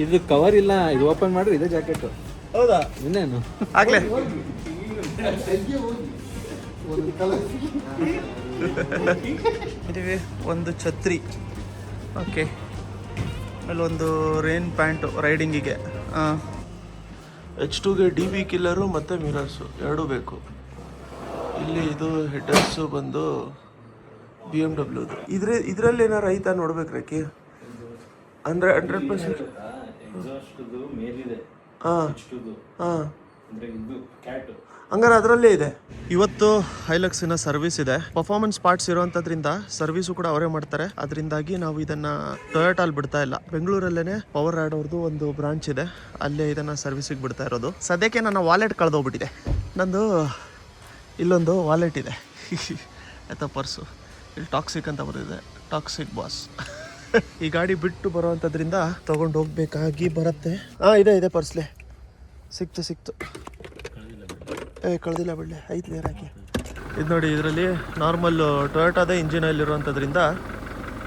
ಇದು ಕವರ್ ಇಲ್ಲ, ಇದು ಓಪನ್ ಮಾಡ್ರಿ ಇದೇ ಜಾಕೆಟ್. ಹೌದಾ? ಇನ್ನೇನು ಆಗ್ಲೇ ಇದೀವಿ. ಒಂದು ಛತ್ರಿ, ಓಕೆ, ಆಮೇಲೆ ಒಂದು ರೇನ್ ಪ್ಯಾಂಟು ರೈಡಿಂಗಿಗೆ. H2ಗೆ DB ಕಿಲ್ಲರು ಮತ್ತು ಮಿರರ್ಸು ಎರಡೂ ಬೇಕು. ಇಲ್ಲಿ ಇದು ಹೆಡ್ಡರ್ಸು ಬಂದು BMW. ಇದರಲ್ಲಿ ಏನಾರು ಐತಾ ನೋಡ್ಬೇಕು ರೇಕಿ. 100% ಮೇಲಿದೆ. ಹಾಂ ಹಾಂ, ಹಂಗಾರೆ ಅದರಲ್ಲೇ ಇದೆ. ಇವತ್ತು ಹೈಲಕ್ಸಿನ ಸರ್ವಿಸ್ ಇದೆ. ಪರ್ಫಾರ್ಮೆನ್ಸ್ ಪಾರ್ಟ್ಸ್ ಇರೋಂಥದ್ರಿಂದ ಸರ್ವಿಸು ಕೂಡ ಅವರೇ ಮಾಡ್ತಾರೆ. ಅದರಿಂದಾಗಿ ನಾವು ಇದನ್ನ ಟೊಯೋಟಾಲ್ ಬಿಡ್ತಾ ಇಲ್ಲ. ಬೆಂಗಳೂರಲ್ಲೇನೆ ಪವರ್ ರಾಡ್ ಅವ್ರದ್ದು ಒಂದು ಬ್ರಾಂಚ್ ಇದೆ, ಅಲ್ಲೇ ಇದನ್ನ ಸರ್ವಿಸಿಗೆ ಬಿಡ್ತಾ ಇರೋದು. ಸದ್ಯಕ್ಕೆ ನನ್ನ ವಾಲೆಟ್ ಕಳೆದೋಗ್ಬಿಟ್ಟಿದೆ. ನಂದು ಇಲ್ಲೊಂದು ವಾಲೆಟ್ ಇದೆ ಆಯ್ತಾ, ಪರ್ಸು. ಇಲ್ಲಿ ಟಾಕ್ಸಿಕ್ ಅಂತ ಬರೆದಿದೆ, ಟಾಕ್ಸಿಕ್ ಬಾಸ್. ಈ ಗಾಡಿ ಬಿಟ್ಟು ಬರೋವಂಥದ್ರಿಂದ ತೊಗೊಂಡು ಹೋಗ್ಬೇಕಾಗಿ ಬರುತ್ತೆ. ಹಾಂ, ಇದೆ ಪರ್ಸ್ಲೆ, ಸಿಕ್ತು. ಕಳೆದಿಲ್ಲ ಬಿಡಲೆ, ಐದು ಲೇರ್ ಹಾಕಿ. ಇದು ನೋಡಿ, ಇದರಲ್ಲಿ ನಾರ್ಮಲ್ ಟೊಯೋಟಾದ ಇಂಜಿನ್ ಆಯಿಲ್ ಇರುವಂಥದ್ರಿಂದ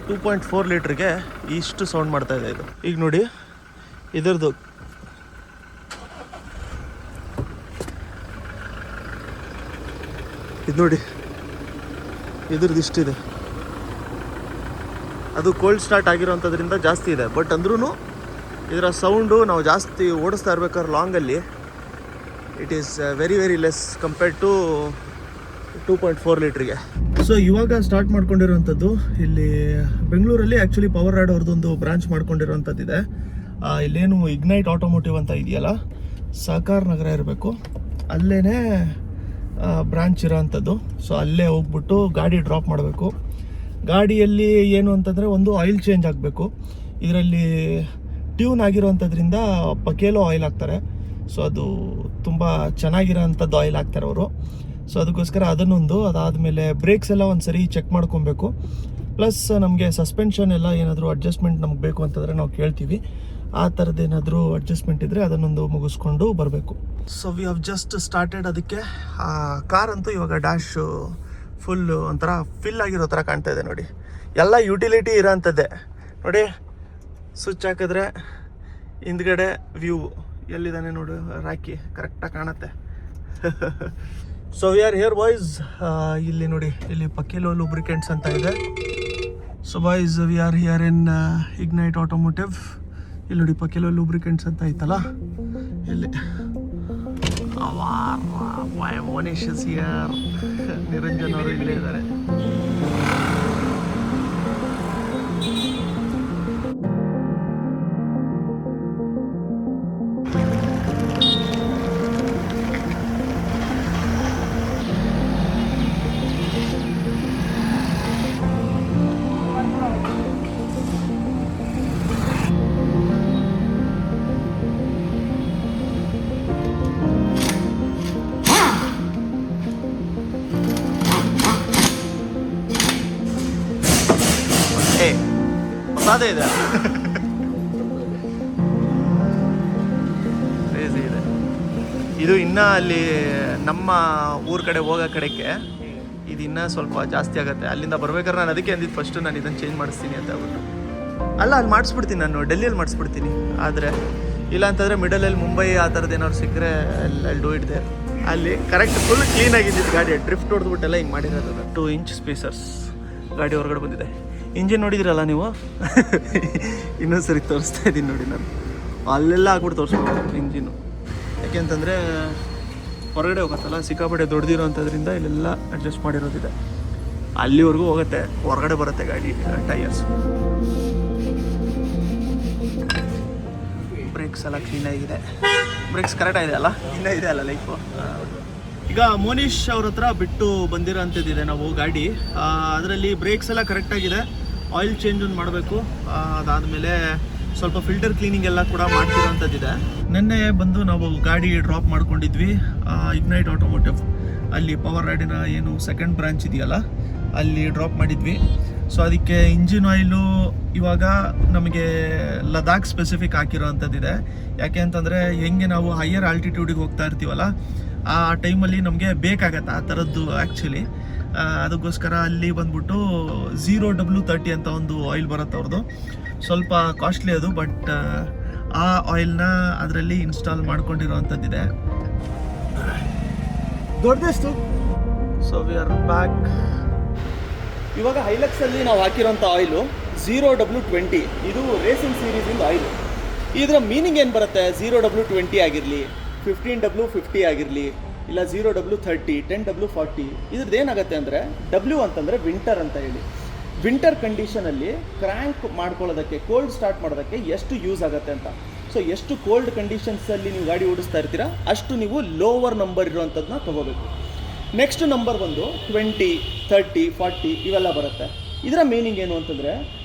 2.4 ಲೀಟ್ರಿಗೆ ಇಷ್ಟು ಸೌಂಡ್ ಮಾಡ್ತಾ ಇದೆ ಇದು. ಈಗ ನೋಡಿ ಇದರದ್ದು ಇದು ನೋಡಿ, ಇದ್ರದ್ದು ಇಷ್ಟಿದೆ. ಅದು ಕೋಲ್ಡ್ ಸ್ಟಾರ್ಟ್ ಆಗಿರೋವಂಥದ್ರಿಂದ ಜಾಸ್ತಿ ಇದೆ. ಬಟ್ ಅಂದ್ರೂ ಇದರ ಸೌಂಡು ನಾವು ಜಾಸ್ತಿ ಓಡಿಸ್ತಾ ಇರ್ಬೇಕಾದ್ರೆ ಲಾಂಗಲ್ಲಿ it is very less compared to 2.4 ಲೀಟ್ರಿಗೆ. ಸೊ ಇವಾಗ ಸ್ಟಾರ್ಟ್ ಮಾಡ್ಕೊಂಡಿರೋವಂಥದ್ದು ಇಲ್ಲಿ ಬೆಂಗಳೂರಲ್ಲಿ. ಆ್ಯಕ್ಚುಲಿ ಪವರ್ ರಾಡ್ ಅವ್ರದ್ದೊಂದು ಬ್ರಾಂಚ್ ಮಾಡ್ಕೊಂಡಿರೋವಂಥದ್ದಿದೆ. ಇಲ್ಲೇನು ಇಗ್ನೈಟ್ ಆಟೋಮೋಟಿವ್ ಅಂತ ಇದೆಯಲ್ಲ, ಸಹಕಾರ ನಗರ ಇರಬೇಕು, ಅಲ್ಲೇ ಬ್ರಾಂಚ್ ಇರೋವಂಥದ್ದು. ಸೊ ಅಲ್ಲೇ ಹೋಗ್ಬಿಟ್ಟು ಗಾಡಿ ಡ್ರಾಪ್ ಮಾಡಬೇಕು. ಗಾಡಿಯಲ್ಲಿ ಏನು ಅಂತಂದರೆ ಒಂದು ಆಯಿಲ್ ಚೇಂಜ್ ಆಗಬೇಕು. ಇದರಲ್ಲಿ ಟ್ಯೂನ್ ಆಗಿರೋವಂಥದ್ರಿಂದ ಪಕೇಲೋ ಆಯಿಲ್ ಹಾಕ್ತಾರೆ. ಸೊ ಅದು ತುಂಬ ಚೆನ್ನಾಗಿರೋವಂಥದ್ದು ಆಯಿಲ್ ಹಾಕ್ತಾರೆ ಅವರು. ಸೊ ಅದಕ್ಕೋಸ್ಕರ ಅದನ್ನೊಂದು, ಅದಾದಮೇಲೆ ಬ್ರೇಕ್ಸ್ ಎಲ್ಲ ಒಂದು ಸರಿ ಚೆಕ್ ಮಾಡ್ಕೊಬೇಕು. ಪ್ಲಸ್ ನಮಗೆ ಸಸ್ಪೆನ್ಷನ್ ಎಲ್ಲ ಏನಾದರೂ ಅಡ್ಜಸ್ಟ್ಮೆಂಟ್ ನಮ್ಗೆ ಬೇಕು ಅಂತಂದರೆ ನಾವು ಕೇಳ್ತೀವಿ. ಆ ಥರದ್ದೇನಾದರೂ ಅಡ್ಜಸ್ಟ್ಮೆಂಟ್ ಇದ್ದರೆ ಅದನ್ನೊಂದು ಮುಗಿಸ್ಕೊಂಡು ಬರಬೇಕು. So we have just started. ಅದಕ್ಕೆ ಆ ಕಾರ್ ಅಂತೂ ಇವಾಗ ಡ್ಯಾಶು ಫುಲ್ ಒಂಥರ ಫಿಲ್ ಆಗಿರೋ ಥರ ಕಾಣ್ತಾ ಇದೆ ನೋಡಿ. ಎಲ್ಲ ಯುಟಿಲಿಟಿ ಇರೋಂಥದ್ದೇ ನೋಡಿ. ಸ್ವಿಚ್ ಹಾಕಿದ್ರೆ ಹಿಂದ್ಗಡೆ ವ್ಯೂ ಎಲ್ಲಿದ್ದಾನೆ ನೋಡು, ರಾಕಿ ಕರೆಕ್ಟಾಗಿ ಕಾಣುತ್ತೆ. So we are here boys. ಇಲ್ಲಿ ನೋಡಿ, ಇಲ್ಲಿ ಪಕೇಲೋ ಲೂಬ್ರಿಕೆಂಟ್ಸ್ ಅಂತ ಇದೆ. So boys, V are here in ignite automotive. ಇಲ್ಲಿ ನೋಡಿ ಪಕೇಲೋ ಲೂಬ್ರಿಕೆಂಟ್ಸ್ ಅಂತ ಐತಲ್ಲ ಇಲ್ಲಿ. Monish is here. ನಿರಂಜನ್ ಅವರು ಇಲ್ಲೇ ಇದ್ದಾರೆ. ಅದೇ ಇದೆ ಇದೆ. ಇದು ಇನ್ನೂ ಅಲ್ಲಿ ನಮ್ಮ ಊರ ಕಡೆ ಹೋಗೋ ಕಡೆಗೆ ಇದು ಇನ್ನೂ ಸ್ವಲ್ಪ ಜಾಸ್ತಿ ಆಗುತ್ತೆ. ಅಲ್ಲಿಂದ ಬರ್ಬೇಕಾದ್ರೆ ನಾನು ಅದಕ್ಕೆ ಅಂದಿದ್ದು ಫಸ್ಟು ನಾನು ಇದನ್ನು ಚೇಂಜ್ ಮಾಡಿಸ್ತೀನಿ ಅಂತ ಹೇಳ್ಬಿಟ್ಟು. ಅಲ್ಲ, ಅಲ್ಲಿ ಮಾಡಿಸ್ಬಿಡ್ತೀನಿ ನಾನು, ಡೆಲ್ಲಿಯಲ್ಲಿ ಮಾಡಿಸ್ಬಿಡ್ತೀನಿ. ಆದರೆ ಇಲ್ಲ ಅಂತಂದರೆ ಮಿಡಲಲ್ಲಿ ಮುಂಬೈ ಆ ಥರದ್ದು ಏನಾದ್ರು ಸಿಕ್ಕರೆ ಅಲ್ಲಿ ಡೂ ಇಟ್ ದೇರ್. ಅಲ್ಲಿ ಕರೆಕ್ಟ್ ಫುಲ್ ಕ್ಲೀನಾಗಿದ್ದಿದ್ದು ಗಾಡಿ, ಡ್ರಿಫ್ಟ್ ಹೊಡೆದ್ಬಿಟ್ಟೆಲ್ಲ ಹಿಂಗೆ ಮಾಡಿರೋದು. 2 ಇಂಚ್ ಸ್ಪೀಸರ್ಸ್ ಗಾಡಿ ಹೊರಗಡೆ ಬಂದಿದೆ. ಇಂಜಿನ್ ನೋಡಿದಿರಲ್ಲ ನೀವು, ಇನ್ನೊಂದು ಸರಿ ತೋರಿಸ್ತಾ ಇದ್ದೀನಿ ನೋಡಿ. ನಾನು ಅಲ್ಲೆಲ್ಲ ಹಾಕ್ಬಿಟ್ಟು ತೋರಿಸ್ಬೋದು ಇಂಜಿನು. ಯಾಕೆಂತಂದರೆ ಹೊರಗಡೆ ಹೋಗುತ್ತಲ್ಲ, ಸಿಕ್ಕಾಪಟ್ಟೆ ದೊಡ್ಡದಿರೋ ಅಂಥದ್ರಿಂದ ಇಲ್ಲೆಲ್ಲ ಅಡ್ಜಸ್ಟ್ ಮಾಡಿರೋದಿದೆ. ಅಲ್ಲಿವರೆಗೂ ಹೋಗುತ್ತೆ, ಹೊರಗಡೆ ಬರುತ್ತೆ ಗಾಡಿ ಟೈರ್ಸ್. ಬ್ರೇಕ್ಸ್ ಎಲ್ಲ ಕ್ಲೀನಾಗಿದೆ. ಬ್ರೇಕ್ಸ್ ಕರೆಕ್ಟಾಗಿದೆ ಅಲ್ಲ, ಇನ್ನೂ ಇದೆ ಅಲ್ಲ ಲೈಫು. ಈಗ ಮೋನಿಶ್ ಅವ್ರ ಹತ್ರ ಬಿಟ್ಟು ಬಂದಿರೋಂಥದ್ದಿದೆ ನಾವು ಗಾಡಿ. ಅದರಲ್ಲಿ ಬ್ರೇಕ್ಸ್ ಎಲ್ಲ ಕರೆಕ್ಟಾಗಿದೆ. ಆಯಿಲ್ ಚೇಂಜ್ ಒಂದು ಮಾಡಬೇಕು. ಅದಾದಮೇಲೆ ಸ್ವಲ್ಪ ಫಿಲ್ಟರ್ ಕ್ಲೀನಿಂಗ್ ಎಲ್ಲ ಕೂಡ ಮಾಡ್ತಿರೋಂಥದ್ದಿದೆ. ನಿನ್ನೆ ಬಂದು ನಾವು ಗಾಡಿ ಡ್ರಾಪ್ ಮಾಡ್ಕೊಂಡಿದ್ವಿ ಇಗ್ನೈಟ್ ಆಟೋಮೋಟಿವ್ ಅಲ್ಲಿ ಪವರ್ ರಾಡಿನ ಏನು ಸೆಕೆಂಡ್ ಬ್ರಾಂಚ್ ಇದೆಯಲ್ಲ ಅಲ್ಲಿ ಡ್ರಾಪ್ ಮಾಡಿದ್ವಿ. ಸೊ ಅದಕ್ಕೆ ಇಂಜಿನ್ ಆಯಿಲು ಇವಾಗ ನಮಗೆ ಲದಾಖ್ ಸ್ಪೆಸಿಫಿಕ್ ಹಾಕಿರೋ ಅಂಥದ್ದಿದೆ. ಯಾಕೆ ಅಂತಂದರೆ ಹೆಂಗೆ ನಾವು ಹೈಯರ್ ಆಲ್ಟಿಟ್ಯೂಡಿಗೆ ಹೋಗ್ತಾ ಇರ್ತೀವಲ್ಲ ಆ ಟೈಮಲ್ಲಿ ನಮಗೆ ಬೇಕಾಗತ್ತೆ ಆ ಥರದ್ದು ಆ್ಯಕ್ಚುಲಿ. ಅದಕ್ಕೋಸ್ಕರ ಅಲ್ಲಿ ಬಂದ್ಬಿಟ್ಟು 0W30 ಅಂತ ಒಂದು ಆಯಿಲ್ ಬರುತ್ತೆ ಅವ್ರದ್ದು. ಸ್ವಲ್ಪ ಕಾಸ್ಟ್ಲಿ ಅದು, ಬಟ್ ಆ ಆಯಿಲ್ನ ಅದರಲ್ಲಿ ಇನ್ಸ್ಟಾಲ್ ಮಾಡ್ಕೊಂಡಿರೋ ಅಂಥದ್ದಿದೆ. ದೊಡ್ಡದಷ್ಟು. So we are back. ಇವಾಗ ಹೈಲಕ್ಸಲ್ಲಿ ನಾವು ಹಾಕಿರೋಂಥ ಆಯಿಲು 0W20. ಇದು ರೇಸಿಂಗ್ ಸೀರೀಸಿಂದ ಆಯಿಲು. ಇದರ ಮೀನಿಂಗ್ ಏನು ಬರುತ್ತೆ? 0W20 ಆಗಿರಲಿ, 15W50 ಆಗಿರಲಿ, ಇಲ್ಲ 0W30, 10W40. ಇದ್ರದ್ದು ಏನಾಗುತ್ತೆ ಅಂದರೆ W ಅಂತಂದರೆ ವಿಂಟರ್ ಅಂತ ಹೇಳಿ. ವಿಂಟರ್ ಕಂಡೀಷನಲ್ಲಿ ಕ್ರ್ಯಾಂಕ್ ಮಾಡ್ಕೊಳ್ಳೋದಕ್ಕೆ, ಕೋಲ್ಡ್ ಸ್ಟಾರ್ಟ್ ಮಾಡೋದಕ್ಕೆ ಎಷ್ಟು ಯೂಸ್ ಆಗುತ್ತೆ ಅಂತ. ಸೊ ಎಷ್ಟು ಕೋಲ್ಡ್ ಕಂಡೀಷನ್ಸಲ್ಲಿ ನೀವು ಗಾಡಿ ಓಡಿಸ್ತಾ ಇರ್ತೀರಾ ಅಷ್ಟು ನೀವು ಲೋವರ್ ನಂಬರ್ ಇರುವಂಥದ್ದನ್ನ ತೊಗೋಬೇಕು. ನೆಕ್ಸ್ಟ್ ನಂಬರ್ ಬಂದು 20, 30, 40 ಇವೆಲ್ಲ ಬರುತ್ತೆ. ಇದರ ಮೀನಿಂಗ್ ಏನು ಅಂತಂದರೆ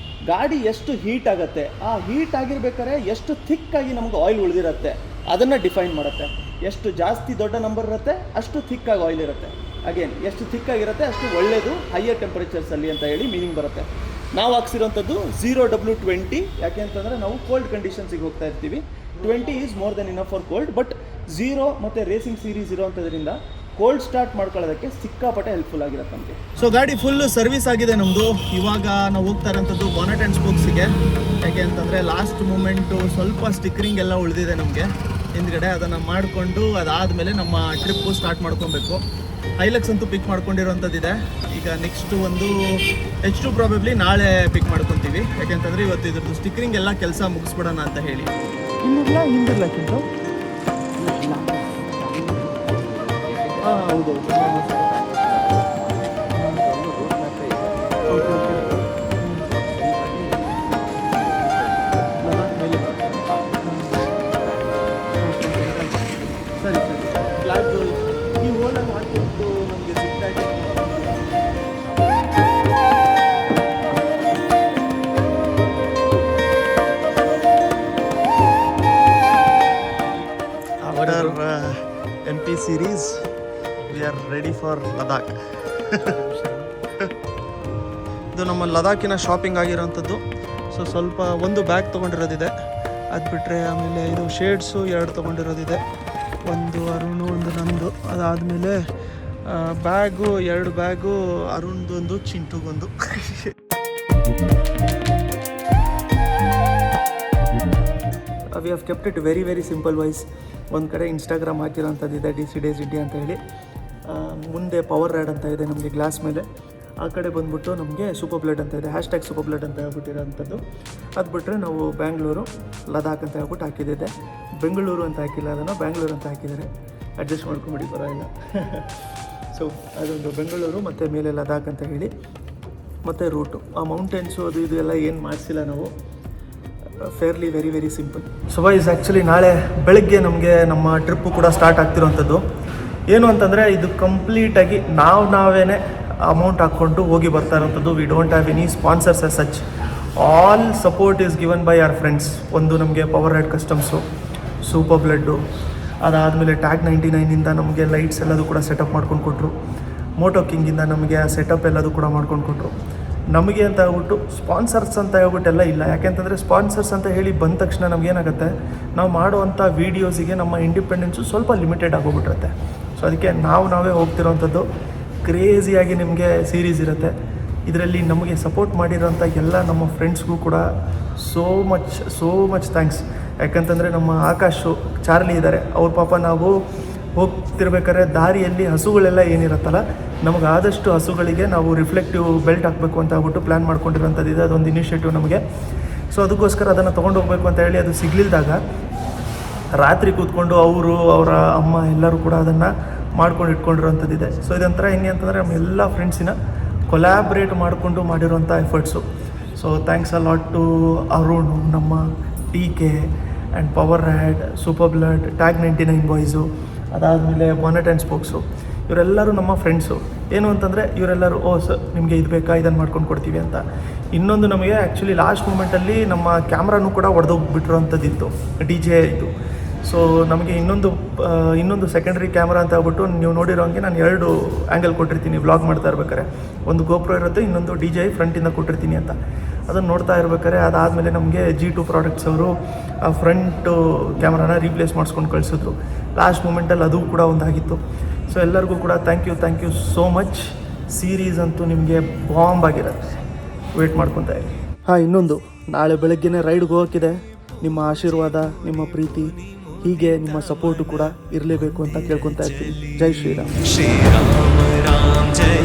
ಗಾಡಿ ಎಷ್ಟು ಹೀಟ್ ಆಗುತ್ತೆ, ಆ ಹೀಟ್ ಆಗಿರ್ಬೇಕಾದ್ರೆ ಎಷ್ಟು ಥಿಕ್ಕಾಗಿ ನಮಗೆ ಆಯಿಲ್ ಉಳಿದಿರುತ್ತೆ ಅದನ್ನು ಡಿಫೈನ್ ಮಾಡುತ್ತೆ. ಎಷ್ಟು ಜಾಸ್ತಿ ದೊಡ್ಡ ನಂಬರ್ ಇರುತ್ತೆ ಅಷ್ಟು ಥಿಕ್ಕಾಗಿ ಆಯಿಲ್ ಇರುತ್ತೆ. ಅಗೇನ್ ಎಷ್ಟು ಥಿಕ್ಕಾಗಿರುತ್ತೆ ಅಷ್ಟು ಒಳ್ಳೆಯದು ಹೈಯರ್ ಟೆಂಪರೇಚರ್ಸಲ್ಲಿ ಅಂತ ಹೇಳಿ ಮೀನಿಂಗ್ ಬರುತ್ತೆ. ನಾವು ಹಾಕ್ಸಿರೋಂಥದ್ದು 0W20. ಯಾಕೆ ಅಂತಂದರೆ ನಾವು ಕೋಲ್ಡ್ ಕಂಡೀಷನ್ಸಿಗೆ ಹೋಗ್ತಾ ಇರ್ತೀವಿ. 20 is more than enough for cold, but 0 ಮತ್ತು ರೇಸಿಂಗ್ ಸೀರೀಸ್ ಇರೋವಂಥದ್ರಿಂದ ಕೋಲ್ಡ್ ಸ್ಟಾರ್ಟ್ ಮಾಡ್ಕೊಳ್ಳೋದಕ್ಕೆ ಸಿಕ್ಕಾಪಟ್ಟೆ ಹೆಲ್ಪ್ಫುಲ್ ಆಗಿರುತ್ತೆ ನಮಗೆ. ಸೊ ಗಾಡಿ ಫುಲ್ ಸರ್ವಿಸ್ ಆಗಿದೆ ನಮ್ಮದು. ಇವಾಗ ನಾವು ಹೋಗ್ತಾ ಇರೋಂಥದ್ದು ಬಾನೆಟ್ ಆ್ಯಂಡ್ ಸ್ಪೋಕ್ಸಿಗೆ. ಯಾಕೆ ಅಂತಂದರೆ ಲಾಸ್ಟ್ ಮೂಮೆಂಟು ಸ್ವಲ್ಪ ಸ್ಟಿಕ್ಕರಿಂಗ್ ಎಲ್ಲ ಉಳಿದಿದೆ ನಮಗೆ ಹಿಂದ್ಗಡೆ. ಅದನ್ನು ಮಾಡಿಕೊಂಡು ಅದಾದಮೇಲೆ ನಮ್ಮ ಟ್ರಿಪ್ಪು ಸ್ಟಾರ್ಟ್ ಮಾಡ್ಕೊಬೇಕು. ಹೈಲಕ್ಸ್ ಅಂತೂ ಪಿಕ್ ಮಾಡ್ಕೊಂಡಿರೋಂಥದ್ದಿದೆ. ಈಗ ನೆಕ್ಸ್ಟು ಒಂದು H2 ಪ್ರಾಬಬ್ಲಿ ನಾಳೆ ಪಿಕ್ ಮಾಡ್ಕೊತೀವಿ. ಯಾಕೆಂತಂದರೆ ಇವತ್ತು ಇದ್ರದ್ದು ಸ್ಟಿಕ್ಕರಿಂಗ್ ಎಲ್ಲ ಕೆಲಸ ಮುಗಿಸ್ಬಿಡೋಣ ಅಂತ ಹೇಳಿ. ಹಿಂದಿರ್ಲಕ್ಕಿಂತ ಹೌದು. ಸರಿ ಸರಿ. ಫ್ಲಾಟ್ ಈ ಓನಲ್ಲಿ ಹಾಕಿಬಿಟ್ಟು ನಮಗೆ ಸಿಕ್ಕಾಗಿ after MP series we are ready for Ladakh. ಇದು ನಮ್ಮ ಲದಾಖಿನ ಶಾಪಿಂಗ್ ಆಗಿರೋಂಥದ್ದು. ಸೊ ಸ್ವಲ್ಪ ಒಂದು ಬ್ಯಾಗ್ ತೊಗೊಂಡಿರೋದಿದೆ, ಅದು ಬಿಟ್ಟರೆ ಆಮೇಲೆ ಇದು ಶೇಡ್ಸು 2 ತೊಗೊಂಡಿರೋದಿದೆ. ಒಂದು ಅರುಣು, ಒಂದು ನಂದು. ಅದಾದಮೇಲೆ ಬ್ಯಾಗು 2 ಬ್ಯಾಗು, ಅರುಣ್ದೊಂದು, ಚಿಂಟುಗೊಂದು. We have kept it very very simple wise. ಒಂದು ಕಡೆ ಇನ್ಸ್ಟಾಗ್ರಾಮ್ ಹಾಕಿರೋಂಥದ್ದಿದೆ DC Days India ಅಂತ ಹೇಳಿ. ಮುಂದೆ ಪವರ್ ರ್ಯಾಡ್ ಅಂತ ಇದೆ ನಮಗೆ ಗ್ಲಾಸ್ ಮೇಲೆ. ಆ ಕಡೆ ಬಂದ್ಬಿಟ್ಟು ನಮಗೆ ಸೂಪರ್ ಬ್ಲಡ್ ಅಂತ ಇದೆ, # ಸೂಪರ್ ಬ್ಲಡ್ ಅಂತ ಹೇಳ್ಬಿಟ್ಟಿರೋಂಥದ್ದು. ಅದು ಬಿಟ್ಟರೆ ನಾವು ಬ್ಯಾಂಗ್ಳೂರು, ಲದಾಖ್ ಅಂತ ಹೇಳ್ಬಿಟ್ಟು ಹಾಕಿದ್ದೆ. ಬೆಂಗಳೂರು ಅಂತ ಹಾಕಿಲ್ಲ, ಅದನ್ನು ಬ್ಯಾಂಗ್ಳೂರು ಅಂತ ಹಾಕಿದ್ದಾರೆ. ಅಡ್ಜಸ್ಟ್ ಮಾಡ್ಕೊಂಬಿಡಿ, ಬರೋಲ್ಲ. ಸೊ ಅದೊಂದು ಬೆಂಗಳೂರು ಮತ್ತು ಮೇಲೆ ಲದಾಖ್ ಅಂತ ಹೇಳಿ. ಮತ್ತು ರೂಟು ಆ ಮೌಂಟೇನ್ಸು ಅದು ಇದು ಎಲ್ಲ ಏನು ಮಾಡಿಸಿಲ್ಲ ನಾವು. Fairly very very simple. So wise actually ನಾಳೆ ಬೆಳಗ್ಗೆ ನಮಗೆ ನಮ್ಮ ಟ್ರಿಪ್ಪು ಕೂಡ ಸ್ಟಾರ್ಟ್ ಆಗ್ತಿರೋಂಥದ್ದು. ಏನು ಅಂತಂದರೆ ಇದು ಕಂಪ್ಲೀಟಾಗಿ ನಾವೇ ಅಮೌಂಟ್ ಹಾಕ್ಕೊಂಡು ಹೋಗಿ ಬರ್ತಾ ಇರೋಂಥದ್ದು. We don't have any sponsors as such. All support is given by our friends. ಒಂದು ನಮಗೆ power ride customs, super blood, ಅದಾದಮೇಲೆ ಟ್ಯಾಗ್ 99ಇಂದ ನಮಗೆ ಲೈಟ್ಸ್ ಎಲ್ಲದು ಕೂಡ ಸೆಟಪ್ ಮಾಡ್ಕೊಂಡು ಕೊಟ್ಟರು. ಮೋಟೋ ಕಿಂಗಿಂದ ನಮಗೆ ಆ ಸೆಟಪ್ ಎಲ್ಲದು ಕೂಡ ಮಾಡ್ಕೊಂಡು ಕೊಟ್ಟರು. ನಮಗೆ ಅಂತ ಹೇಳ್ಬಿಟ್ಟು ಸ್ಪಾನ್ಸರ್ಸ್ ಅಂತ ಹೇಳ್ಬಿಟ್ಟೆಲ್ಲ ಇಲ್ಲ. ಯಾಕೆಂತಂದರೆ ಸ್ಪಾನ್ಸರ್ಸ್ ಅಂತ ಹೇಳಿ ಬಂದ ತಕ್ಷಣ ನಮಗೇನಾಗುತ್ತೆ, ನಾವು ಮಾಡುವಂಥ ವೀಡಿಯೋಸಿಗೆ ನಮ್ಮ ಇಂಡಿಪೆಂಡೆನ್ಸು ಸ್ವಲ್ಪ ಲಿಮಿಟೆಡ್ ಆಗೋಗ್ಬಿಟ್ಟಿರುತ್ತೆ. ಸೊ ಅದಕ್ಕೆ ನಾವೇ ಹೋಗ್ತಿರೋವಂಥದ್ದು. ಕ್ರೇಜಿಯಾಗಿ ನಿಮಗೆ ಸೀರೀಸ್ ಇರುತ್ತೆ. ಇದರಲ್ಲಿ ನಮಗೆ ಸಪೋರ್ಟ್ ಮಾಡಿರೋಂಥ ಎಲ್ಲ ನಮ್ಮ ಫ್ರೆಂಡ್ಸ್ಗೂ ಕೂಡ ಸೋ ಮಚ್ ಥ್ಯಾಂಕ್ಸ್. ಯಾಕಂತಂದರೆ ನಮ್ಮ ಆಕಾಶು, ಚಾರ್ಲಿ ಇದ್ದಾರೆ. ಅವ್ರ ಪಾಪ ನಾವು ಹೋಗ್ತಿರ್ಬೇಕಾದ್ರೆ ದಾರಿಯಲ್ಲಿ ಹಸುಗಳೆಲ್ಲ ಏನಿರುತ್ತಲ್ಲ, ನಮಗೆ ಆದಷ್ಟು ಹಸುಗಳಿಗೆ ನಾವು ರಿಫ್ಲೆಕ್ಟಿವ್ ಬೆಲ್ಟ್ ಹಾಕಬೇಕು ಅಂತ ಹೇಳ್ಬಿಟ್ಟು ಪ್ಲ್ಯಾನ್ ಮಾಡ್ಕೊಂಡಿರೋಂಥದ್ದಿದೆ. ಅದೊಂದು ಇನಿಷಿಯೇಟಿವ್ ನಮಗೆ. ಸೊ ಅದಕ್ಕೋಸ್ಕರ ಅದನ್ನು ತೊಗೊಂಡೋಗ್ಬೇಕು ಅಂತ ಹೇಳಿ ಅದು ಸಿಗಲಿಲ್ದಾಗ ರಾತ್ರಿ ಕೂತ್ಕೊಂಡು ಅವರು, ಅವರ ಅಮ್ಮ ಎಲ್ಲರೂ ಕೂಡ ಅದನ್ನು ಮಾಡ್ಕೊಂಡು ಇಟ್ಕೊಂಡಿರೋಂಥದ್ದಿದೆ. ಸೊ ಇದೊಂಥರ ಹೆಂಗೆ ಅಂತಂದರೆ ನಮ್ಮ ಎಲ್ಲ ಫ್ರೆಂಡ್ಸಿನ ಕೊಲ್ಯಾಬ್ರೇಟ್ ಮಾಡಿಕೊಂಡು ಮಾಡಿರೋಂಥ efforts. So thanks a lot to Arun, ನಮ್ಮ TK and power rad, super blood, tag 99 boys, ಅದಾದಮೇಲೆ ಬಾನೆಟ್ ಆ್ಯಂಡ್ ಸ್ಪೋಕ್ಸು. ಇವರೆಲ್ಲರೂ ನಮ್ಮ ಫ್ರೆಂಡ್ಸು. ಏನು ಅಂತಂದರೆ ಇವರೆಲ್ಲರೂ ಸರ್ ನಿಮಗೆ ಇದು ಬೇಕಾ, ಇದನ್ನು ಮಾಡ್ಕೊಂಡು ಕೊಡ್ತೀವಿ ಅಂತ. ಇನ್ನೊಂದು ನಮಗೆ ಆ್ಯಕ್ಚುಲಿ ಲಾಸ್ಟ್ ಮೂಮೆಂಟಲ್ಲಿ ನಮ್ಮ ಕ್ಯಾಮ್ರಾನು ಕೂಡ ಒಡೆದೋಗ್ಬಿಟ್ಟಿರೋಂಥದ್ದಿತ್ತು, DJI ಇದು. ಸೊ ನಮಗೆ ಇನ್ನೊಂದು ಸೆಕೆಂಡ್ರಿ ಕ್ಯಾಮ್ರಾ ಅಂತ ಹೇಳ್ಬಿಟ್ಟು ನೀವು ನೋಡಿರೋ ಹಂಗೆ ನಾನು 2 ಆ್ಯಂಗಲ್ ಕೊಟ್ಟಿರ್ತೀನಿ ವ್ಲಾಗ್ ಮಾಡ್ತಾ ಇರ್ಬೇಕಾರೆ. ಒಂದು GoPro ಇರುತ್ತೆ, ಇನ್ನೊಂದು DJI ಫ್ರಂಟಿಂದ ಕೊಟ್ಟಿರ್ತೀನಿ ಅಂತ. ಅದನ್ನು ನೋಡ್ತಾ ಇರ್ಬೇಕಾರೆ ಅದಾದಮೇಲೆ ನಮಗೆ G2 ಪ್ರಾಡಕ್ಟ್ಸ್ ಅವರು ಆ ಫ್ರಂಟು ಕ್ಯಾಮ್ರಾನ ರೀಪ್ಲೇಸ್ ಮಾಡಿಸ್ಕೊಂಡು ಕಳಿಸಿದ್ರು. ಲಾಸ್ಟ್ ಮೂಮೆಂಟಲ್ಲಿ ಅದು ಕೂಡ ಒಂದಾಗಿತ್ತು. ಸೊ ಎಲ್ಲರಿಗೂ ಕೂಡ thank you so much. Series ಅಂತೂ ನಿಮಗೆ ಬಾಂಬ್ ಆಗಿರುತ್ತೆ, ವೇಟ್ ಮಾಡ್ಕೊತಾ ಇರಿ. ಇನ್ನೊಂದು ನಾಳೆ ಬೆಳಗ್ಗೆನೇ ರೈಡ್ಗೆ ಹೋಗೋಕ್ಕಿದೆ. ನಿಮ್ಮ ಆಶೀರ್ವಾದ, ನಿಮ್ಮ ಪ್ರೀತಿ, ಹೀಗೆ ನಿಮ್ಮ ಸಪೋರ್ಟು ಕೂಡ ಇರಲೇಬೇಕು ಅಂತ ಕೇಳ್ಕೊತಾ ಇರ್ತೀನಿ. ಜೈ ಶ್ರೀರಾಮ್. श्री राम राम जय